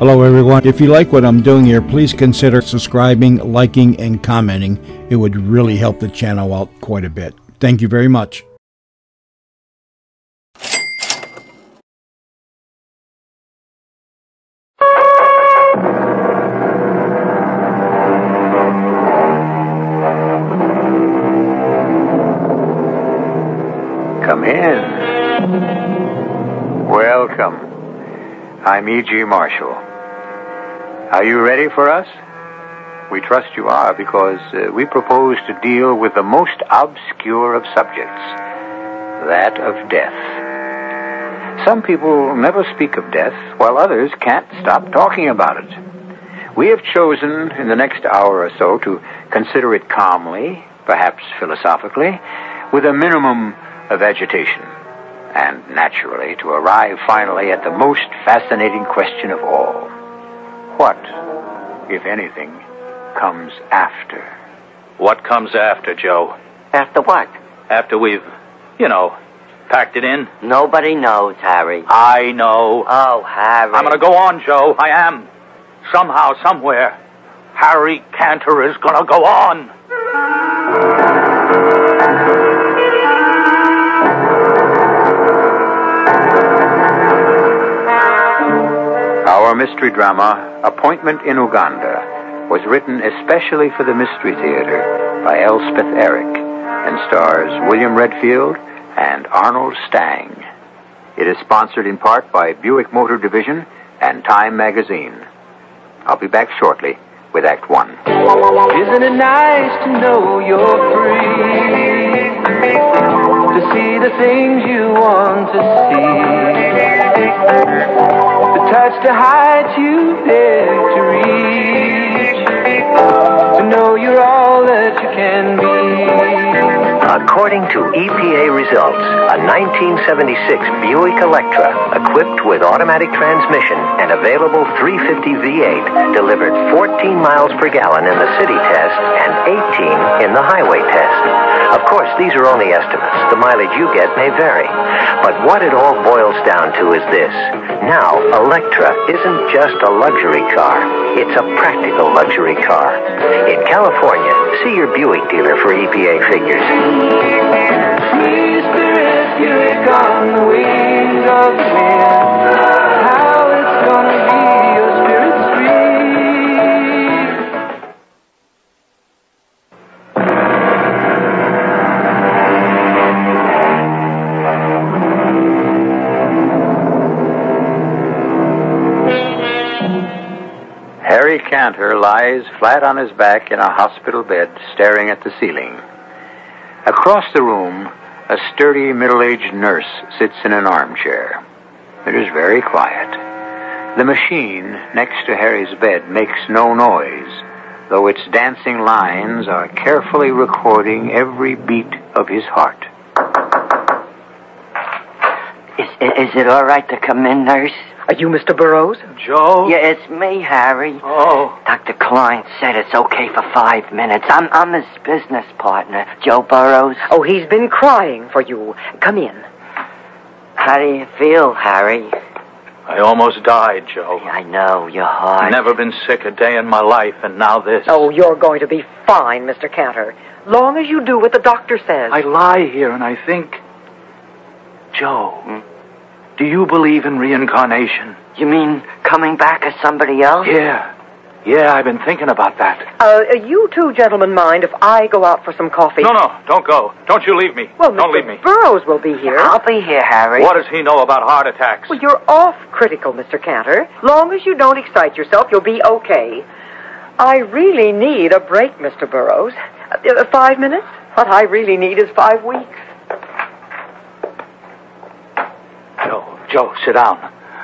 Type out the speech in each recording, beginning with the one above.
Hello everyone. If you like what I'm doing here, please consider subscribing, liking, and commenting. It would really help the channel out quite a bit. Thank you very much. Come in. Welcome. I'm E.G. Marshall. Are you ready for us? We trust you are, because we propose to deal with the most obscure of subjects, that of death. Some people never speak of death, while others can't stop talking about it. We have chosen in the next hour or so to consider it calmly, perhaps philosophically, with a minimum of agitation, and naturally to arrive finally at the most fascinating question of all. What, if anything, comes after? What comes after, Joe? After what? After we've, packed it in? Nobody knows, Harry. I know. Oh, Harry. I'm going to go on, Joe. I am. Somehow, somewhere, Harry Cantor is going to go on. Our mystery drama, Appointment in Uganda, was written especially for the Mystery Theater by Elspeth Eric and stars William Redfield and Arnold Stang. It is sponsored in part by Buick Motor Division and Time Magazine. I'll be back shortly with Act One. Isn't it nice to know you're free? To see the things you want to see. To touch the heights you dare to reach. To know you're all that you can be. According to EPA results, a 1976 Buick Electra, equipped with automatic transmission and available 350 V8, delivered 14 miles per gallon in the city test and 18 in the highway test. Of course, these are only estimates. The mileage you get may vary. But what it all boils down to is this. Now, Electra isn't just a luxury car. It's a practical luxury car. In California, see your Buick dealer for EPA figures. Free spirit, Buick on the wings of the wind. How it's gonna be your spirit's free. Harry Cantor lies flat on his back in a hospital bed, staring at the ceiling. Across the room, a sturdy middle-aged nurse sits in an armchair. It is very quiet. The machine next to Harry's bed makes no noise, though its dancing lines are carefully recording every beat of his heart. Is it all right to come in, nurse? Are you Mr. Burroughs? Joe? Yeah, it's me, Harry. Oh. Dr. Klein said it's okay for 5 minutes. I'm his business partner, Joe Burroughs. Oh, he's been crying for you. Come in. How do you feel, Harry? I almost died, Joe. I know, your heart. Never been sick a day in my life, and now this. Oh, you're going to be fine, Mr. Cantor. Long as you do what the doctor says. I lie here and I think... Joe, do you believe in reincarnation? You mean coming back as somebody else? Yeah, I've been thinking about that. You two gentlemen mind if I go out for some coffee? No, don't go. Don't you leave me. Well, don't Mr. leave me. Burroughs will be here. I'll be here, Harry. What does he know about heart attacks? Well, you're off critical, Mr. Cantor. Long as you don't excite yourself, you'll be okay. I really need a break, Mr. Burroughs. 5 minutes? What I really need is 5 weeks. Joe, sit down.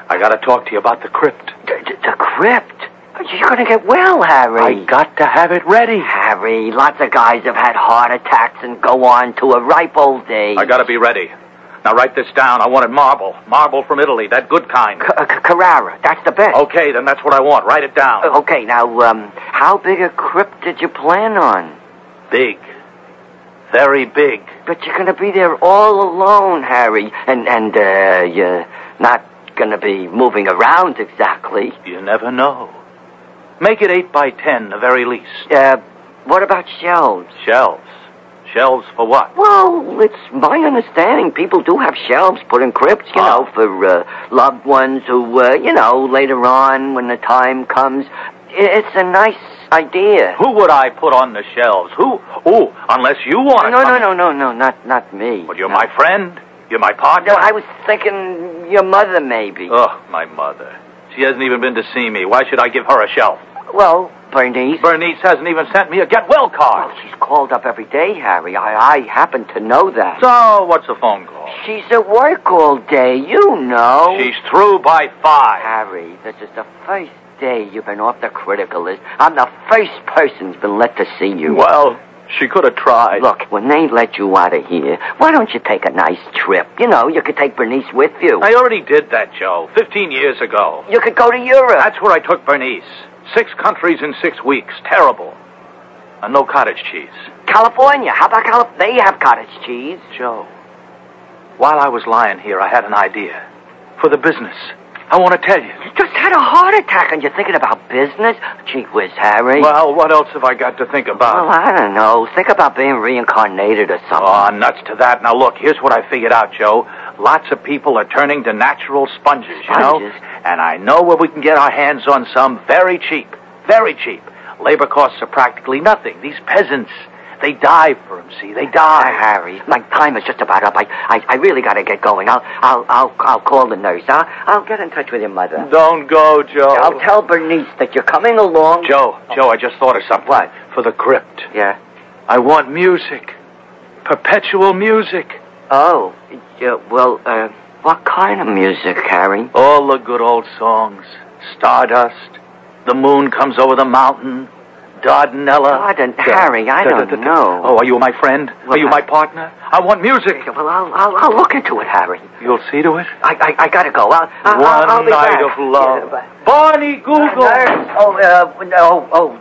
I gotta talk to you about the crypt. The crypt? You're gonna get well, Harry. I got to have it ready. Harry, lots of guys have had heart attacks and go on to a ripe old age. I gotta be ready. Now write this down. I wanted marble. Marble from Italy, that good kind. Carrara, that's the best. Okay, then that's what I want. Write it down. Okay, now, how big a crypt did you plan on? Big. Very big. But you're gonna be there all alone, Harry. And you're not going to be moving around exactly. You never know. Make it 8 by 10, the very least. What about shelves? Shelves? Shelves for what? Well, it's my understanding people do have shelves put in crypts, you know, for loved ones who, later on when the time comes. It's a nice idea. Who would I put on the shelves? Who? Oh, unless you want No, not me. Well, you're my friend. You're my partner. No, I was thinking your mother, maybe. Oh, my mother. She hasn't even been to see me. Why should I give her a shelf? Well, Bernice. Bernice hasn't even sent me a get well card. Well, she's called up every day, Harry. I happen to know that. So, what's the phone call? She's at work all day, you know. She's through by 5. Harry, this is the first day you've been off the critical list. I'm the first person's been let to see you. Well, she could have tried. Look, when they let you out of here, why don't you take a nice trip? You know, you could take Bernice with you. I already did that, Joe, 15 years ago. You could go to Europe. That's where I took Bernice. 6 countries in 6 weeks. Terrible. And no cottage cheese. California. How about California? They have cottage cheese. Joe, while I was lying here, I had an idea. For the business. I want to tell you. You just had a heart attack and you're thinking about business? Gee whiz, Harry. Well, what else have I got to think about? Well, I don't know. Think about being reincarnated or something. Oh, nuts to that. Now, look, here's what I figured out, Joe. Lots of people are turning to natural sponges, you know? And I know where we can get our hands on some very cheap. Very cheap. Labor costs are practically nothing. These peasants, they die for them, see? They die. Harry, my time is just about up. I really got to get going. I'll call the nurse. I'll get in touch with your mother. Don't go, Joe. I'll tell Bernice that you're coming along. Joe, I just thought of something. What? For the crypt. Yeah? I want music. Perpetual music. Oh, yeah, well, what kind of music, Harry? All the good old songs. Stardust. The moon comes over the mountain. Dardanella. Harry, I don't know. Oh, are you my friend? Are you my partner? I want music. Well, I'll look into it, Harry. You'll see to it? I gotta go. I'll be back. Night of love. Yeah, Barney Google.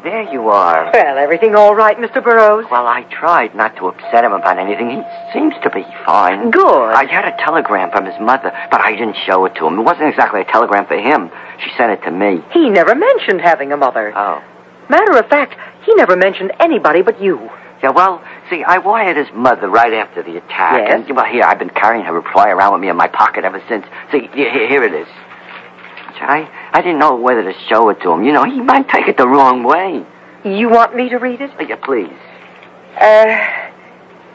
There you are. Well, everything all right, Mr. Burroughs? Well, I tried not to upset him about anything. He seems to be fine. Good. I had a telegram from his mother, but I didn't show it to him. It wasn't exactly a telegram for him. She sent it to me. He never mentioned having a mother. Oh. Matter of fact, he never mentioned anybody but you. Yeah, well, see, I wired his mother right after the attack. Yes? And, well, here, I've been carrying her reply around with me in my pocket ever since. See, here it is. I didn't know whether to show it to him. You know, he might take it the wrong way. You want me to read it? Yeah, please.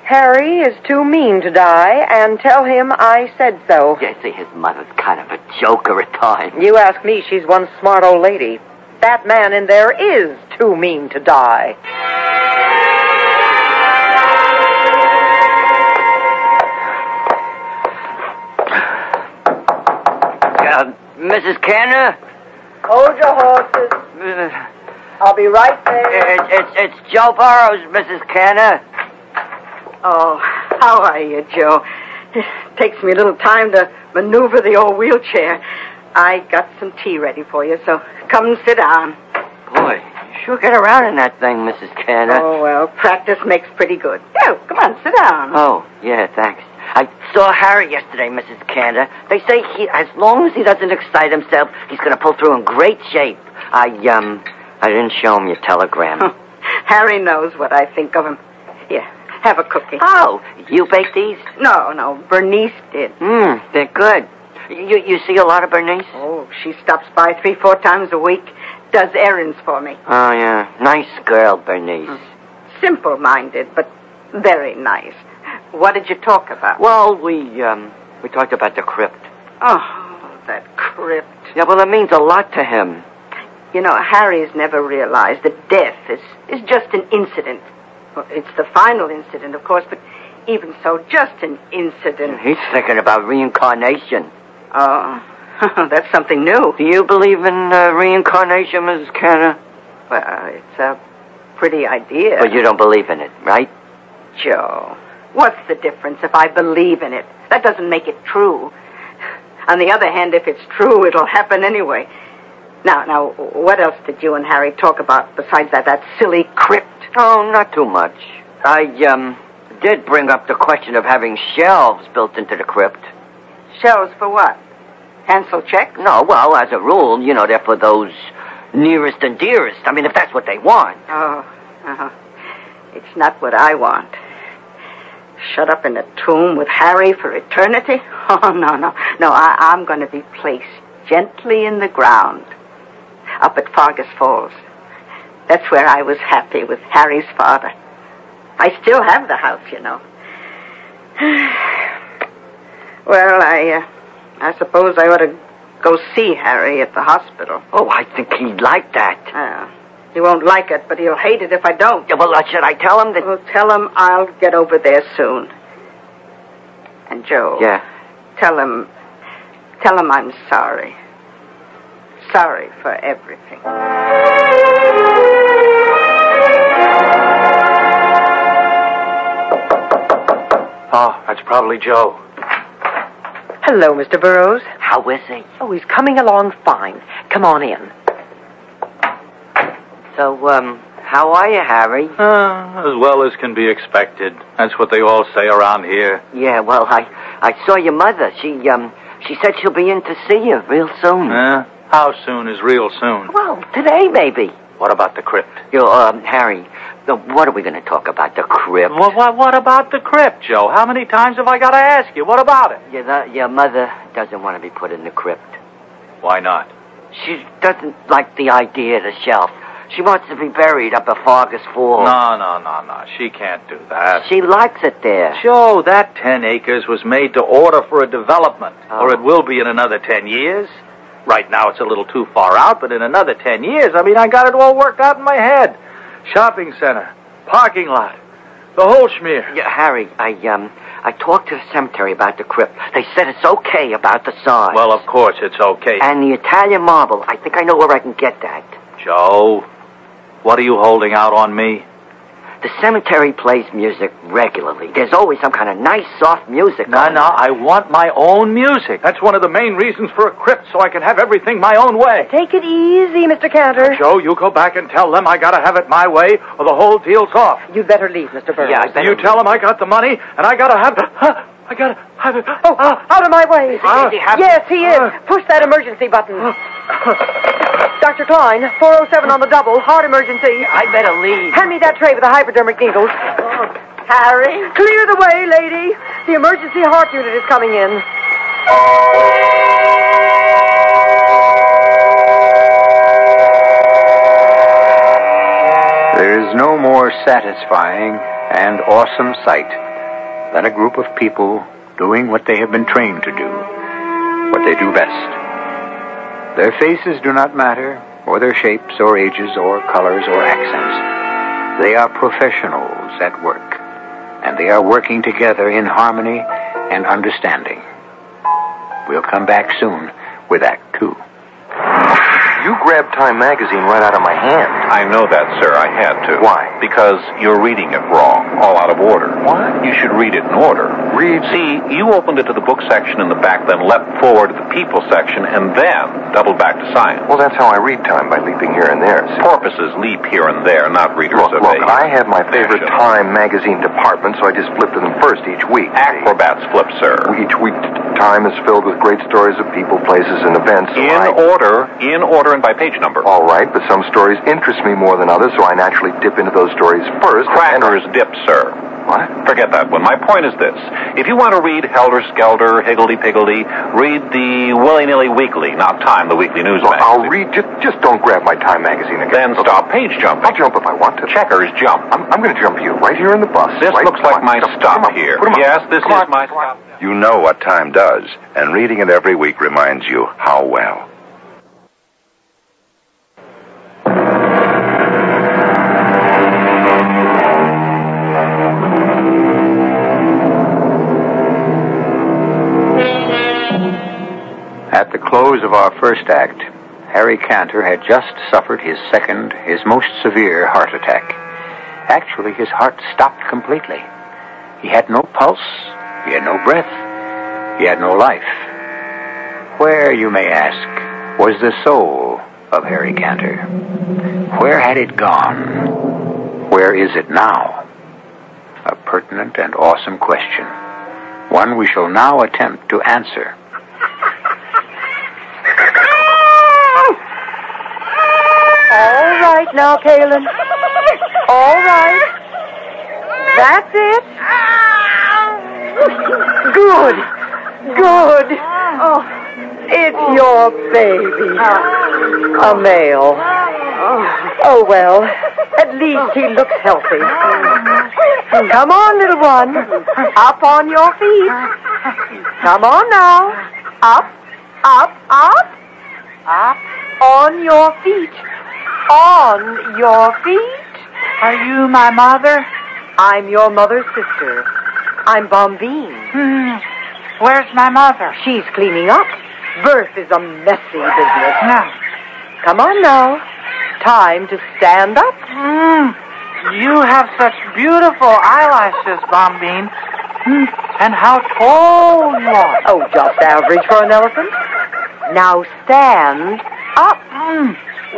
Harry is too mean to die, and tell him I said so. Yeah, see, his mother's kind of a joker at times. You ask me, she's one smart old lady. That man in there is too mean to die. Mrs. Canner? Hold your horses. I'll be right there. It's Joe Burroughs, Mrs. Canner. Oh, how are you, Joe? It takes me a little time to maneuver the old wheelchair. I got some tea ready for you, so come and sit down. Boy, you sure get around in that thing, Mrs. Canner. Oh, well, practice makes pretty good. Oh, come on, sit down. Oh, yeah, thanks. I saw Harry yesterday, Mrs. Canner. They say as long as he doesn't excite himself, he's going to pull through in great shape. I didn't show him your telegram. Harry knows what I think of him. Here, have a cookie. Oh, you baked these? No, Bernice did. They're good. You see a lot of Bernice? Oh, she stops by 3-4 times a week, does errands for me. Oh, yeah. Nice girl, Bernice. Simple-minded, but very nice. What did you talk about? Well, we talked about the crypt. Oh, that crypt. Yeah, well, it means a lot to him. You know, Harry's never realized that death is just an incident. Well, it's the final incident, of course, but even so, just an incident. He's thinking about reincarnation. Oh, that's something new. Do you believe in reincarnation, Mrs. Canner? Well, it's a pretty idea. But you don't believe in it, right? Joe, what's the difference if I believe in it? That doesn't make it true. On the other hand, if it's true, it'll happen anyway. Now, what else did you and Harry talk about besides that silly crypt? Oh, not too much. I did bring up the question of having shelves built into the crypt. Shelves for what? cancel checks? No, well, as a rule, they're for those nearest and dearest. I mean, if that's what they want. Oh, it's not what I want. Shut up in a tomb with Harry for eternity? Oh, no. No, I'm going to be placed gently in the ground up at Fargus Falls. That's where I was happy with Harry's father. I still have the house, Well, I suppose I ought to go see Harry at the hospital. Oh, I think he'd like that. He won't like it, but he'll hate it if I don't. Yeah, well, should I tell him that... Well, tell him I'll get over there soon. And Joe. Yeah? Tell him I'm sorry. Sorry for everything. Oh, that's probably Joe. Hello, Mr. Burroughs. How is he? Oh, he's coming along fine. Come on in. So, how are you, Harry? As well as can be expected. That's what they all say around here. Yeah, well, I saw your mother. She said she'll be in to see you real soon. How soon is real soon? Well, today, maybe. What about the crypt? Harry, what are we going to talk about, the crypt? What about the crypt, Joe? How many times have I got to ask you? What about it? Your mother doesn't want to be put in the crypt. Why not? She doesn't like the idea of the shelf. She wants to be buried up at Fargus Falls. No. She can't do that. She likes it there. Joe, that 10 acres was made to order for a development. Or it will be in another 10 years. Right now it's a little too far out, but in another 10 years, I got it all worked out in my head. Shopping center, parking lot, the whole schmear. Yeah, Harry, I talked to the cemetery about the crypt. They said it's okay about the size. Well, of course it's okay. And the Italian marble, I think I know where I can get that. Joe, what are you holding out on me? The cemetery plays music regularly. There's always some kind of nice, soft music. No, I want my own music. That's one of the main reasons for a crypt, so I can have everything my own way. Take it easy, Mr. Cantor. Joe, you go back and tell them I gotta have it my way, or the whole deal's off. You'd better leave, Mr. Burroughs. Yeah, I better You tell them I got the money, and I gotta have I gotta have it. Oh, out of my way. Yes, he is. Push that emergency button. Dr. Klein, 407 on the double, heart emergency. I better leave. Hand me that tray with the hypodermic needles. Harry? Clear the way, lady. The emergency heart unit is coming in. There is no more satisfying and awesome sight than a group of people doing what they have been trained to do, what they do best. Their faces do not matter, or their shapes, or ages, or colors, or accents. They are professionals at work, and they are working together in harmony and understanding. We'll come back soon with Act 2. You grabbed Time magazine right out of my hand. I know that, sir. I had to. Why? Because you're reading it wrong, all out of order. What? You should read it in order. Read? See, you opened it to the book section in the back, then leapt forward to the people section, and then doubled back to science. Well, that's how I read Time, by leaping here and there. See? Porpoises leap here and there, not readers Look, of a... I have my favorite fashion. Time magazine department, so I just flip to them first each week. Acrobats flip, sir. Each week, Time is filled with great stories of people, places, and events. So In order, and by page number. All right, but some stories interest me more than others, so I naturally dip into those stories first. Crackers dip, sir. What? Forget that one. My point is this. If you want to read Helter Skelter, Higgledy-Piggledy, read the Willy-Nilly Weekly, not Time, the weekly news Look, magazine. I'll read. Just don't grab my Time magazine again. Then stop page jumping. I'll jump if I want to. Checkers jump. I'm going to jump you right here in the bus. This right? looks like my stop here. Yes, this is my stop. You know what Time does, and reading it every week reminds you how well. At the close of our first act, Harry Cantor had just suffered his second, his most severe heart attack. Actually, his heart stopped completely. He had no pulse, he had no breath, he had no life. Where, you may ask, was the soul of Harry Cantor? Where had it gone? Where is it now? A pertinent and awesome question. One we shall now attempt to answer. All right now, Kaylin. All right. That's it. Good. Good. Oh, it's your baby. A male. Oh, well, at least he looks healthy. Come on, little one. Up on your feet. Come on now. Up, up, up. Up on your feet. On your feet. Are you my mother? I'm your mother's sister. I'm Bombine. Where's my mother? She's cleaning up. Birth is a messy business. No. Come on now. Time to stand up. You have such beautiful eyelashes, Bombine. And how tall you are. Oh, just average for an elephant. Now stand up.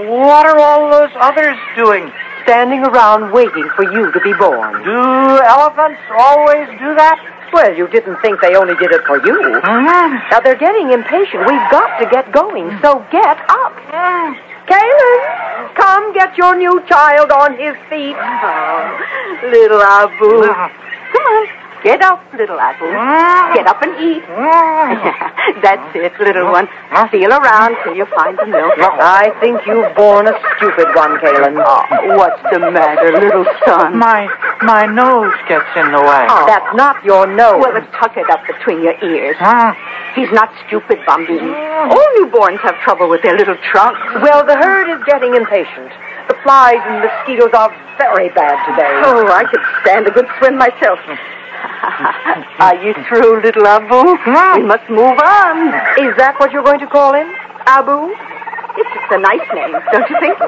What are all those others doing? Standing around waiting for you to be born. Do elephants always do that? Well, you didn't think they only did it for you. Now, they're getting impatient. We've got to get going, so get up. Kaylin, come get your new child on his feet. Oh, little Abu. Come on. Get up, little Abu. Get up and eat. That's it, little one. Feel around till you find the milk. I think you've born a stupid one, Kaylin. Oh, what's the matter, little son? My nose gets in the way. Oh, that's not your nose. Well, then tuck it up between your ears. He's not stupid, Bombine. All newborns have trouble with their little trunks. Well, the herd is getting impatient. The flies and mosquitoes are very bad today. Oh, I could stand a good swim myself. Are you through, little Abu? We must move on. Is that what you're going to call him? Abu? It's a nice name, don't you think?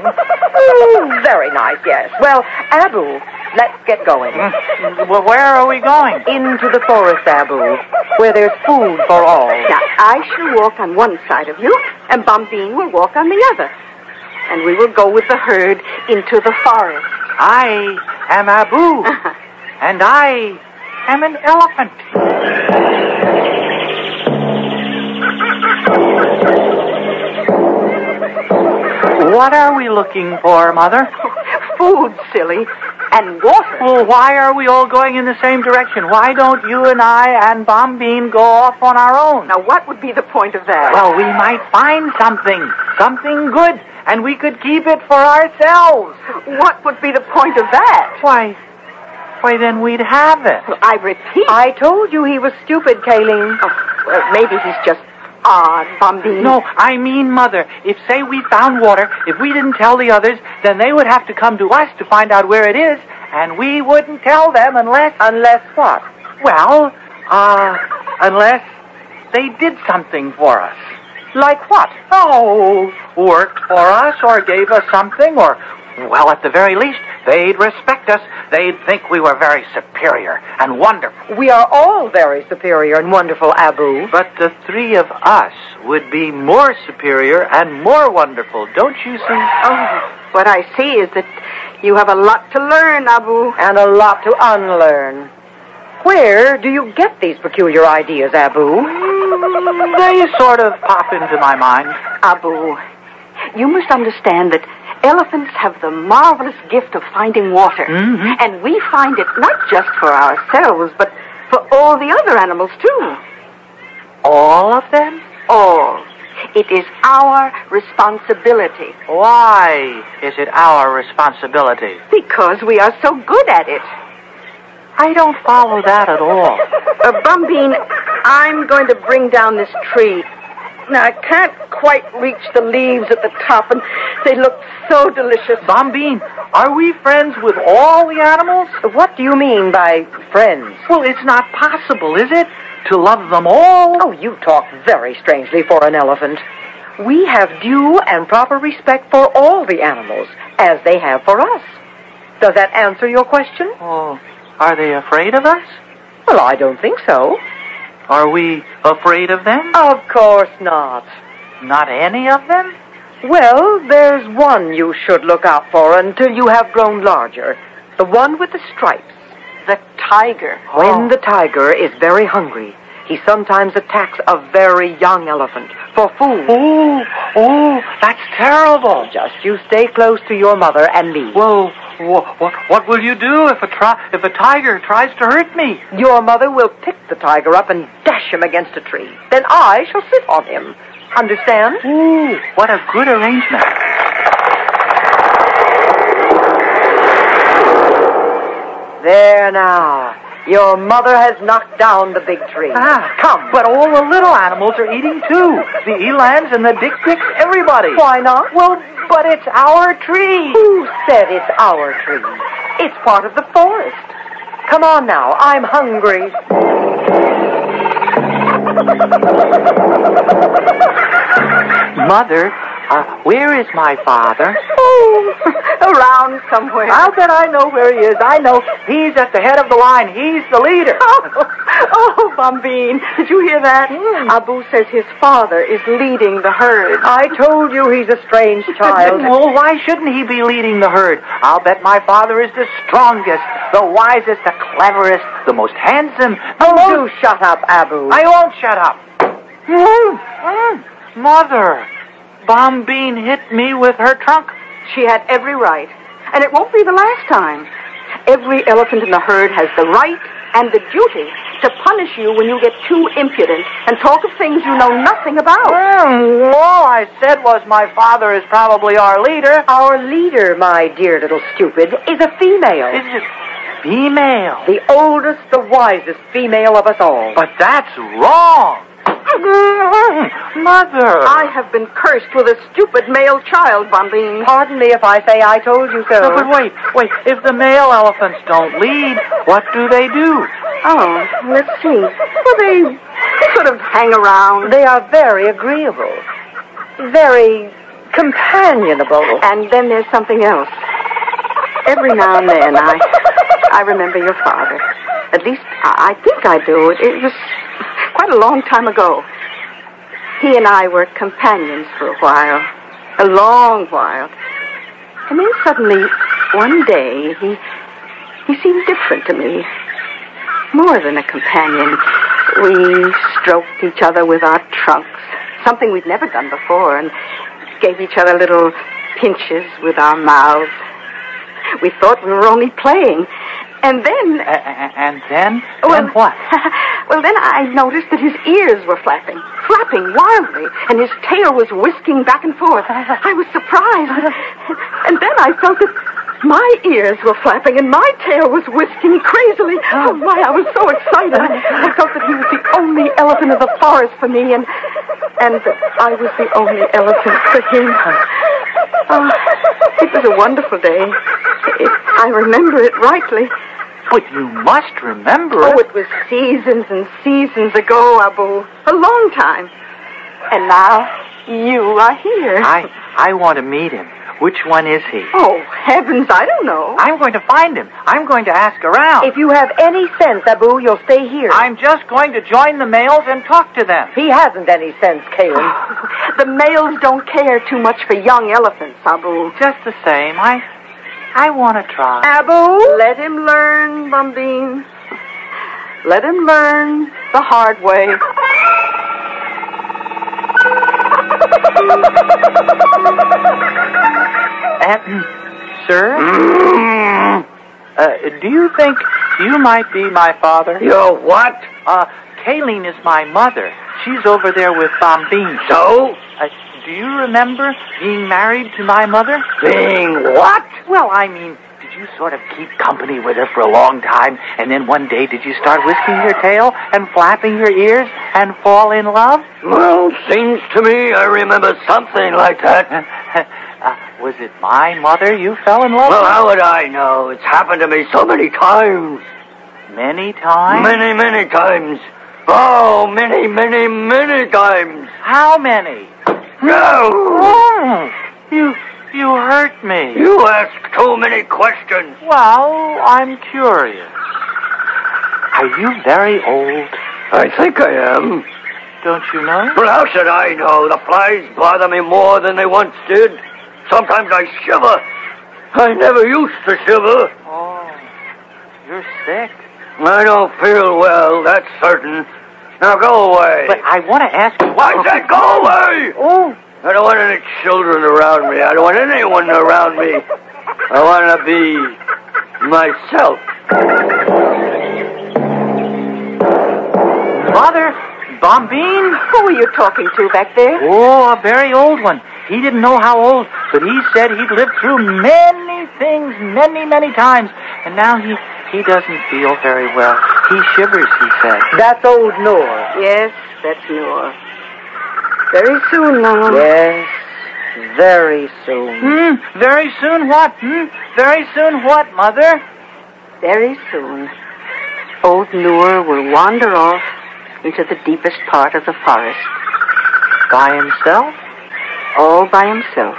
Very nice, yes. Well, Abu, let's get going. Well, where are we going? Into the forest, Abu, where there's food for all. Now, I shall walk on one side of you, and Bombine will walk on the other. And we will go with the herd into the forest. I am Abu, and I am an elephant. What are we looking for, Mother? Food, silly, and water. Well, why are we all going in the same direction? Why don't you and I and Bombine go off on our own? Now, what would be the point of that? Well, we might find something good, and we could keep it for ourselves. What would be the point of that? Why, then we'd have it. Well, I repeat. I told you he was stupid, Kaylin. Oh, well, maybe he's just odd, Bombine. No, I mean, Mother, if, say, we found water, if we didn't tell the others, then they would have to come to us to find out where it is, and we wouldn't tell them unless... Unless what? Well, unless they did something for us. Like what? Oh, worked for us or gave us something or... Well, at the very least, they'd respect us. They'd think we were very superior and wonderful. We are all very superior and wonderful, Abu. But the three of us would be more superior and more wonderful, don't you see? Oh, what I see is that you have a lot to learn, Abu. And a lot to unlearn. Where do you get these peculiar ideas, Abu? They sort of pop into my mind. Abu, you must understand that elephants have the marvelous gift of finding water. And we find it not just for ourselves, but for all the other animals, too. All of them? All. It is our responsibility. Why is it our responsibility? Because we are so good at it. I don't follow that at all. Bombine, I'm going to bring down this tree. Now, I can't quite reach the leaves at the top, and they look so delicious. Bombine, are we friends with all the animals? What do you mean by friends? Well, it's not possible, is it? To love them all? Oh, you talk very strangely for an elephant. We have due and proper respect for all the animals, as they have for us. Does that answer your question? Oh, are they afraid of us? Well, I don't think so. Are we afraid of them? Of course not. Not any of them? Well, there's one you should look out for until you have grown larger. The one with the stripes. The tiger. When the tiger is very hungry, He sometimes attacks a very young elephant for food. Oh, that's terrible. Just you stay close to your mother and me. Well, what will you do if a tiger tries to hurt me? Your mother will pick the tiger up and dash him against a tree. Then I shall sit on him. Understand? Ooh, what a good arrangement. There now. Your mother has knocked down the big tree. Come. But all the little animals are eating too. The elands and the dick-dicks, everybody. Why not? Well, but it's our tree. Who said it's our tree? It's part of the forest. Come on now. I'm hungry. Mother, where is my father? Oh, around somewhere. I'll bet I know where he is. I know. He's at the head of the line. He's the leader. Oh, Bombine, did you hear that? Abu says his father is leading the herd. I told you he's a strange child. Well, why shouldn't he be leading the herd? I'll bet my father is the strongest, the wisest, the cleverest, the most handsome. Do shut up, Abu. I won't shut up. Mother, Bombine hit me with her trunk. She had every right. And it won't be the last time. Every elephant in the herd has the right and the duty to punish you when you get too impudent and talk of things you know nothing about. All I said was my father is probably our leader. Our leader, my dear little stupid, is a female. Is it female? The oldest, the wisest female of us all. But that's wrong. Mother! I have been cursed with a stupid male child, Bombine. Pardon me if I say I told you so. No, but wait. If the male elephants don't lead, what do they do? Oh, let's see. Well, they sort of hang around. They are very agreeable. Very companionable. And then there's something else. Every now and then I remember your father. At least I think I do. It was quite a long time ago. He and I were companions for a while. A long while. And then suddenly, one day, he seemed different to me. More than a companion. We stroked each other with our trunks. Something we'd never done before. And gave each other little pinches with our mouths. We thought we were only playing. And then... And then? Well, then what? Well, then I noticed that his ears were flapping wildly, and his tail was whisking back and forth. I was surprised. And then I felt that my ears were flapping and my tail was whisking crazily. Oh, my, I was so excited. I felt that he was the only elephant of the forest for me, and that I was the only elephant for him. Oh, it was a wonderful day. I remember it rightly. But you must remember it. Oh, it was seasons and seasons ago, Abu. A long time. And now you are here. I want to meet him. Which one is he? Oh, heavens, I don't know. I'm going to find him. I'm going to ask around. If you have any sense, Abu, you'll stay here. I'm just going to join the males and talk to them. He hasn't any sense, Caleb. The males don't care too much for young elephants, Abu. Just the same, I want to try. Abu? Let him learn, Bombine. Let him learn the hard way. Sir? Do you think you might be my father? You're what? Kayleen is my mother. She's over there with Bombine. So? Do you remember being married to my mother? Being what? Well, I mean, did you sort of keep company with her for a long time, and then one day did you start whisking your tail and flapping your ears and fall in love? Well, seems to me I remember something like that. Was it my mother you fell in love with? Well, how would I know? It's happened to me so many times. Many times? Many, many times. Oh, many, many, many times. How many? No! Oh, you hurt me. You ask too many questions. Well, I'm curious. Are you very old? I think I am. Don't you know? Well, how should I know? The flies bother me more than they once did. Sometimes I shiver. I never used to shiver. Oh, you're sick. I don't feel well, that's certain. Now go away. But I want to ask you... I said go away! Oh. I don't want any children around me. I don't want anyone around me. I want to be myself. Mother, Bombine? Who are you talking to back there? Oh, a very old one. He didn't know how old, but he said he'd lived through many things, many times. And now he doesn't feel very well. He shivers, he said. That's old Noor. Yes, that's Noor. Very soon now. Yes, very soon. Very soon what? Very soon what, Mother? Very soon, old Noor will wander off into the deepest part of the forest. By himself? All by himself.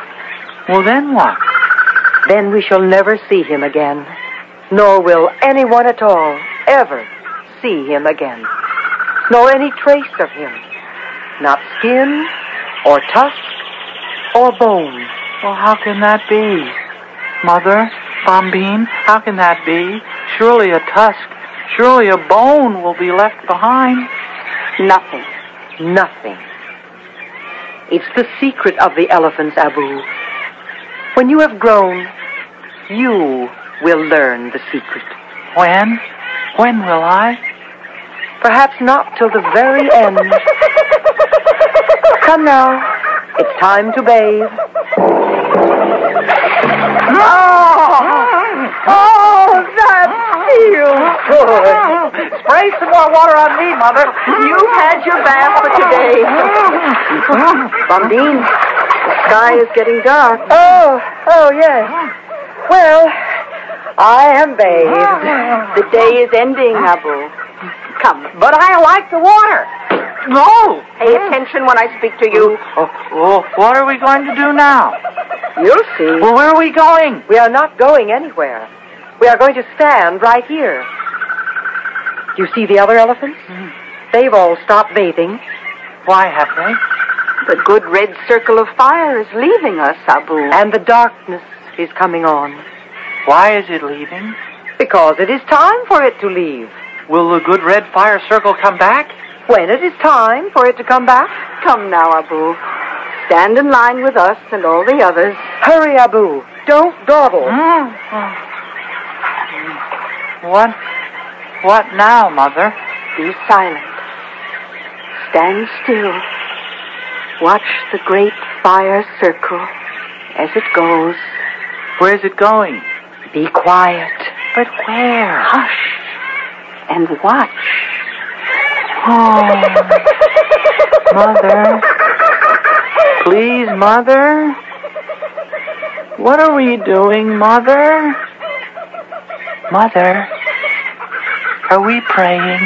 Well, then what? Then we shall never see him again. Nor will anyone at all ever see him again. Nor any trace of him. Not skin, or tusk, or bone. Well, how can that be? Mother, Bombine, how can that be? Surely a tusk, surely a bone will be left behind. Nothing. Nothing. It's the secret of the elephants, Abu. When you have grown, you will learn the secret. When? When will I? Perhaps not till the very end. Come now. It's time to bathe. Oh, that feels good. Spray some more water on me, Mother. You've had your bath for today. Bombine, the sky is getting dark. Oh, yes. Well, I am bathed. The day is ending, Abu. Come. But I like the water. No. Pay attention when I speak to you. Oh, what are we going to do now? You'll see. Well, where are we going? We are not going anywhere. We are going to stand right here. You see the other elephants? They've all stopped bathing. Why have they? The good red circle of fire is leaving us, Abu. And the darkness is coming on. Why is it leaving? Because it is time for it to leave. Will the good red fire circle come back? When it is time for it to come back. Come now, Abu. Stand in line with us and all the others. Hurry, Abu. Don't dawdle. What now, Mother? Be silent. Stand still. Watch the great fire circle as it goes. Where's it going? Be quiet. But where? Hush. And watch. Oh, Mother. Please, Mother. What are we doing, Mother? Mother, are we praying?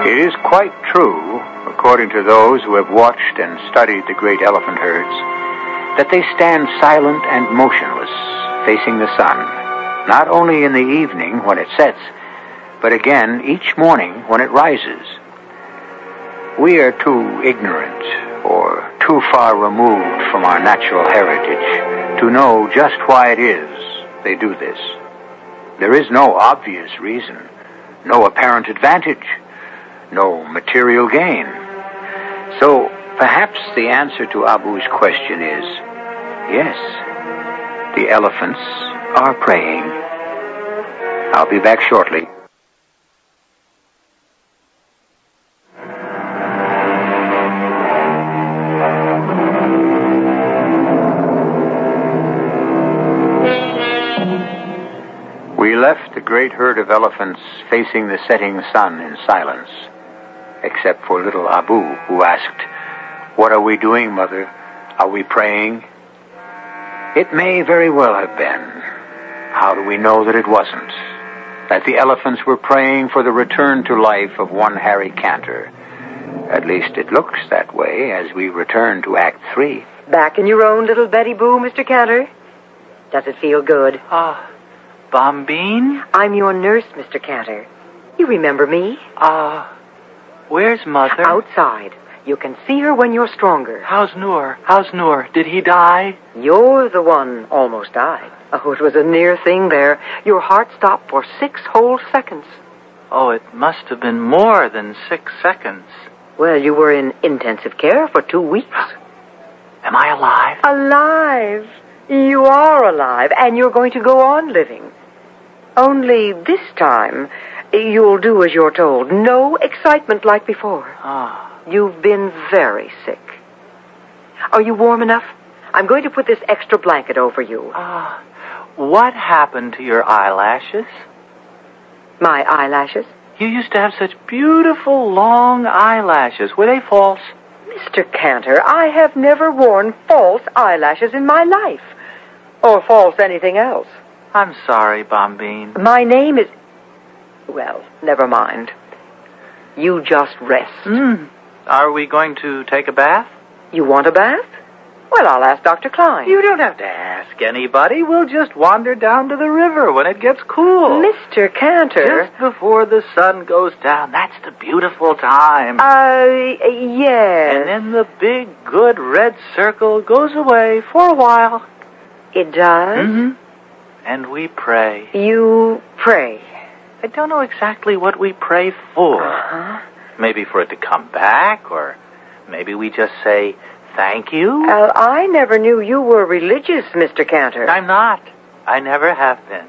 It is quite true, according to those who have watched and studied the great elephant herds, that they stand silent and motionless, facing the sun, not only in the evening when it sets, but again each morning when it rises. We are too ignorant or too far removed from our natural heritage to know just why it is they do this. There is no obvious reason, no apparent advantage, no material gain. So perhaps the answer to Abu's question is, yes, the elephants are praying. I'll be back shortly. We left the great herd of elephants facing the setting sun in silence, except for little Abu, who asked, "What are we doing, Mother? Are we praying?" It may very well have been. How do we know that it wasn't? That the elephants were praying for the return to life of one Harry Cantor. At least it looks that way as we return to Act 3. Back in your own little Betty Boo, Mr. Cantor? Does it feel good? Bombine? I'm your nurse, Mr. Cantor. You remember me? Where's Mother? Outside. You can see her when you're stronger. How's Noor? How's Noor? Did he die? You're the one almost died. Oh, it was a near thing there. Your heart stopped for 6 whole seconds. Oh, it must have been more than 6 seconds. Well, you were in intensive care for 2 weeks. Am I alive? Alive? You are alive, and you're going to go on living. Only this time, you'll do as you're told. No excitement like before. Ah. You've been very sick. Are you warm enough? I'm going to put this extra blanket over you. What happened to your eyelashes? My eyelashes? You used to have such beautiful, long eyelashes. Were they false? Mr. Cantor, I have never worn false eyelashes in my life. Or false anything else. I'm sorry, Bombine. My name is... Well, never mind. You just rest. Are we going to take a bath? You want a bath? Well, I'll ask Dr. Klein. You don't have to ask anybody. We'll just wander down to the river when it gets cool. Mr. Cantor. Just before the sun goes down. That's the beautiful time. Yes. And then the big, good red circle goes away for a while. It does? Mm-hmm. And we pray. You pray? I don't know exactly what we pray for. Maybe for it to come back, or maybe we just say thank you. I never knew you were religious, Mr. Cantor. I'm not. I never have been.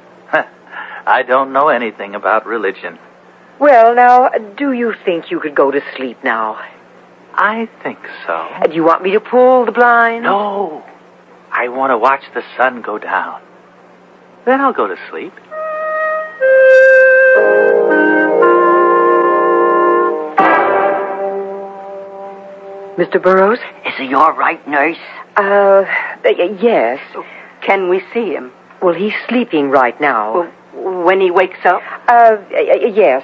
I don't know anything about religion. Well, now, do you think you could go to sleep now? I think so. Do you want me to pull the blind? No. I want to watch the sun go down. Then I'll go to sleep. Mr. Burroughs? Is he all right, nurse? Yes. Can we see him? Well, he's sleeping right now. Well, when he wakes up? Yes.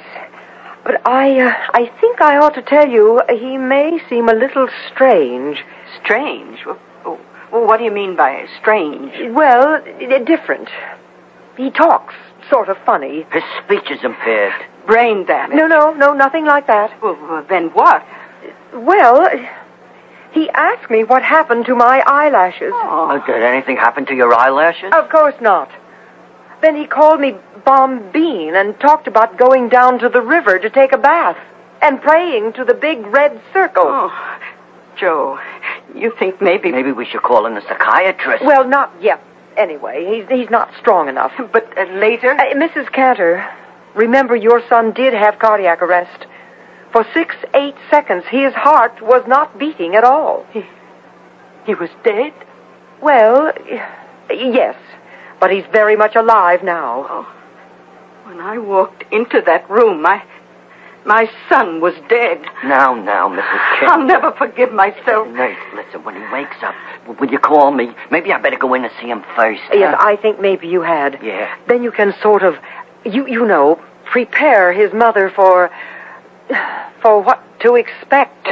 But I think I ought to tell you, he may seem a little strange. Strange? Well, what do you mean by strange? Well, different. He talks sort of funny. His speech is impaired. Brain damage? No, nothing like that. Well, then what? Well, he asked me what happened to my eyelashes. Did anything happen to your eyelashes? Of course not. Then he called me Bombine and talked about going down to the river to take a bath and praying to the big red circle. Oh, Joe, you think maybe we should call in a psychiatrist? Well, not yet. Anyway, he's not strong enough. But later? Mrs. Cantor, remember your son did have cardiac arrest. For 6-8 seconds, his heart was not beating at all. He was dead? Well, yes. But he's very much alive now. Oh. When I walked into that room, my son was dead. Now, Mrs. King. I'll never forgive myself. Nurse, listen, when he wakes up, will you call me? Maybe I better go in and see him first. Yes, I think maybe you had. Yeah. Then you can sort of, you know, prepare his mother for what to expect.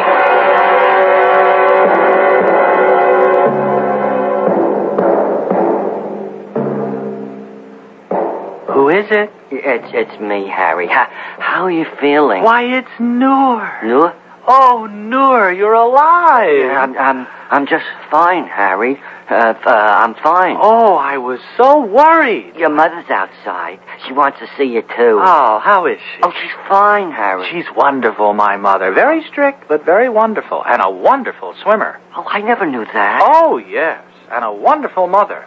Who is it? It's me, Harry. How are you feeling? Why, it's Noor. Noor? Oh, Noor, you're alive. Yeah, I'm just fine, Harry. I'm fine. Oh, I was so worried. Your mother's outside. She wants to see you, too. Oh, how is she? Oh, she's fine, Harry. She's wonderful, my mother. Very strict, but very wonderful. And a wonderful swimmer. Oh, I never knew that. Oh, yes. And a wonderful mother.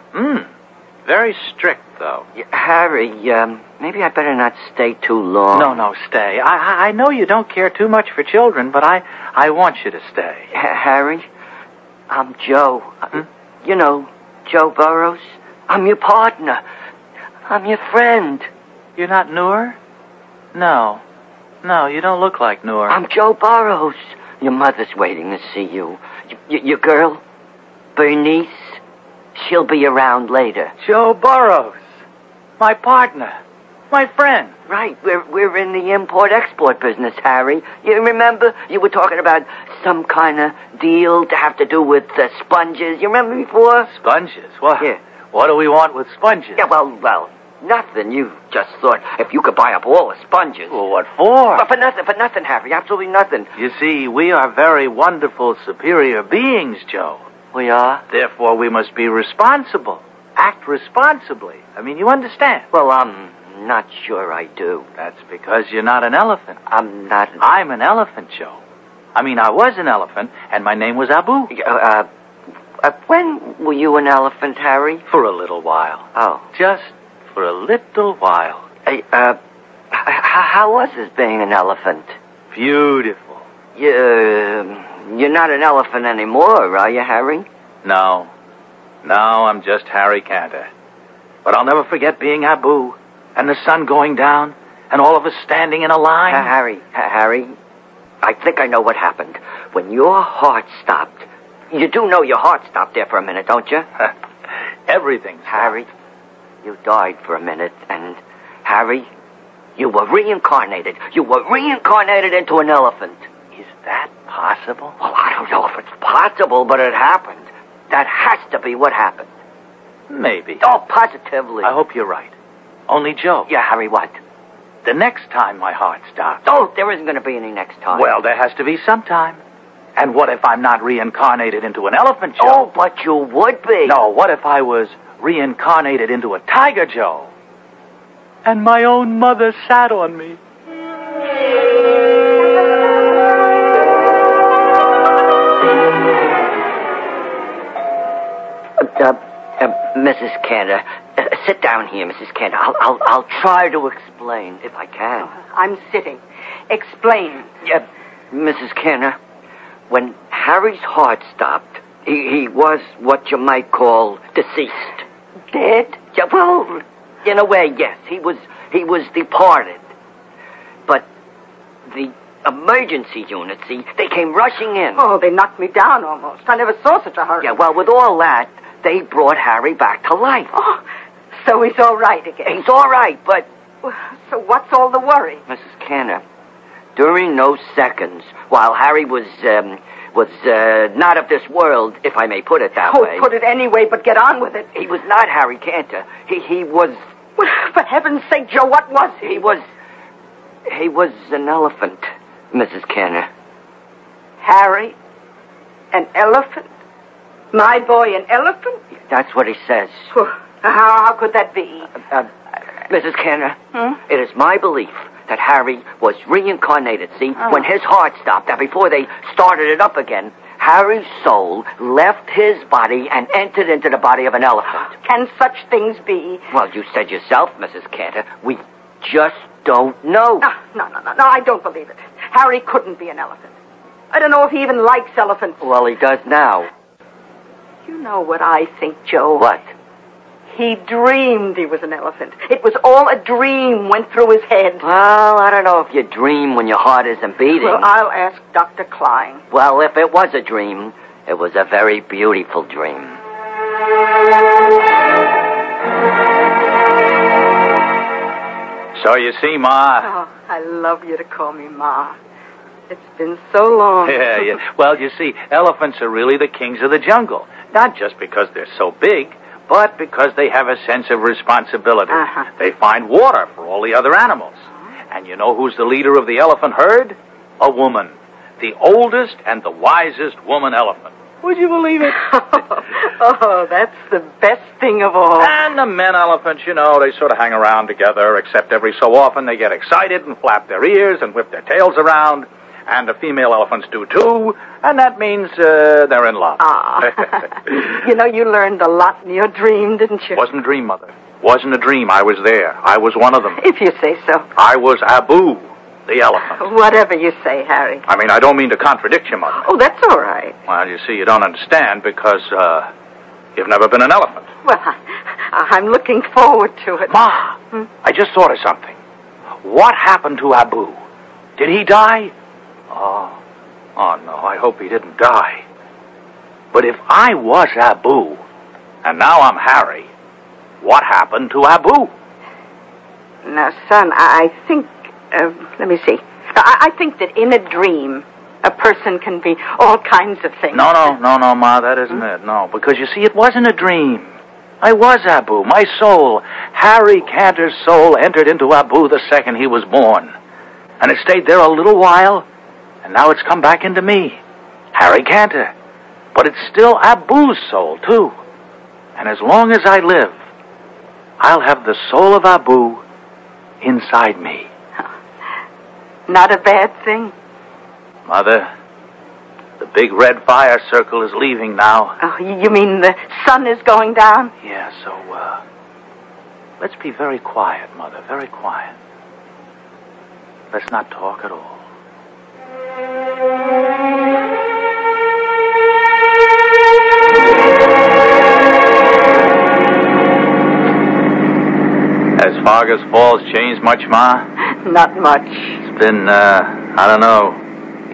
Very strict, though. Harry, maybe I better not stay too long. No, stay. I know you don't care too much for children, but I want you to stay. Harry, I'm Joe. You know, Joe Burroughs. I'm your partner. I'm your friend. You're not Noor? No, you don't look like Noor. I'm Joe Burroughs. Your mother's waiting to see you. Your girl, Bernice, she'll be around later. Joe Burroughs. My partner. My friend. Right. We're in the import-export business, Harry. You remember? You were talking about some kind of deal to have to do with sponges. You remember before? Sponges? What? Yeah. What do we want with sponges? Yeah, well, Nothing. You just thought if you could buy up all the sponges. Well, what for? But for nothing, Harry. Absolutely nothing. You see, we are very wonderful, superior beings, Joe. We are? Therefore, we must be responsible. Act responsibly. I mean, you understand? Well, I'm not sure I do. That's because you're not an elephant. I'm not. I'm an elephant, Joe. I mean, I was an elephant, and my name was Abu. When were you an elephant, Harry? For a little while. Oh. Just for a little while. How was it being an elephant? Beautiful. You're not an elephant anymore, are you, Harry? No. No, I'm just Harry Cantor. But I'll never forget being Abu, and the sun going down, and all of us standing in a line. Harry, I think I know what happened. When your heart stopped. You do know your heart stopped there for a minute, don't you? Everything stopped. Harry, you died for a minute, and Harry, you were reincarnated. You were reincarnated into an elephant. Is that possible? Well, I don't know if it's possible, but it happened. That has to be what happened. Maybe. Oh, positively. I hope you're right. Only, Joe. Yeah, Harry, what? The next time my heart stops. Oh, there isn't going to be any next time. Well, there has to be some time. And what if I'm not reincarnated into an elephant, Joe? Oh, but you would be. No, what if I was reincarnated into a tiger, Joe? And my own mother sat on me. Mrs. Cantor, sit down here, Mrs. Cantor. I'll try to explain if I can. I'm sitting. Explain. Mrs. Cantor, when Harry's heart stopped, he was what you might call deceased. Dead? Yeah, well, in a way, yes. He was departed. But the emergency unit, see, they came rushing in. Oh, they knocked me down almost. I never saw such a hurry. Yeah, well, with all that, they brought Harry back to life. Oh, so he's all right again. He's all right, but... So what's all the worry? Mrs. Cantor, during those seconds, while Harry was not of this world, if I may put it that way. Oh, put it any way, but get on with it. He was not Harry Cantor. He was... Well, for heaven's sake, Joe, what was he? He was an elephant, Mrs. Cantor. Harry? An elephant? My boy, an elephant? That's what he says. How could that be? Mrs. Cantor, it is my belief that Harry was reincarnated, see? Oh. When his heart stopped, that before they started it up again, Harry's soul left his body and entered into the body of an elephant. Can such things be? Well, you said yourself, Mrs. Cantor, we just don't know. No, I don't believe it. Harry couldn't be an elephant. I don't know if he even likes elephants. Well, he does now. You know what I think, Joe? What? He dreamed he was an elephant. It was all a dream went through his head. Well, I don't know if you dream when your heart isn't beating. Well, I'll ask Dr. Klein. Well, if it was a dream, it was a very beautiful dream. So you see, Ma... Oh, I love you to call me Ma. It's been so long. Yeah. Well, you see, elephants are really the kings of the jungle. Not just because they're so big, but because they have a sense of responsibility. Uh-huh. They find water for all the other animals. And you know who's the leader of the elephant herd? A woman. The oldest and the wisest woman elephant. Would you believe it? Oh, that's the best thing of all. And the men elephants, you know, they sort of hang around together, except every so often they get excited and flap their ears and whip their tails around. And the female elephants do, too. And that means they're in love. You know, you learned a lot in your dream, didn't you? Wasn't a dream, Mother. Wasn't a dream. I was there. I was one of them. If you say so. I was Abu, the elephant. Whatever you say, Harry. I mean, I don't mean to contradict you, Mother. Oh, that's all right. Well, you see, you don't understand because you've never been an elephant. Well, I'm looking forward to it. Ma, I just thought of something. What happened to Abu? Did he die? Oh, no, I hope he didn't die. But if I was Abu, and now I'm Harry, what happened to Abu? Now, son, I think, let me see. I think that in a dream, a person can be all kinds of things. No, Ma, that isn't it. No, because you see, it wasn't a dream. I was Abu. My soul, Harry Cantor's soul, entered into Abu the second he was born. And it stayed there a little while, and now it's come back into me, Harry Cantor. But it's still Abu's soul, too. And as long as I live, I'll have the soul of Abu inside me. Not a bad thing. Mother, the big red fire circle is leaving now. Oh, you mean the sun is going down? Yeah, so, let's be very quiet, Mother, very quiet. Let's not talk at all. Has Fargus Falls changed much, Ma? Not much. It's been, I don't know,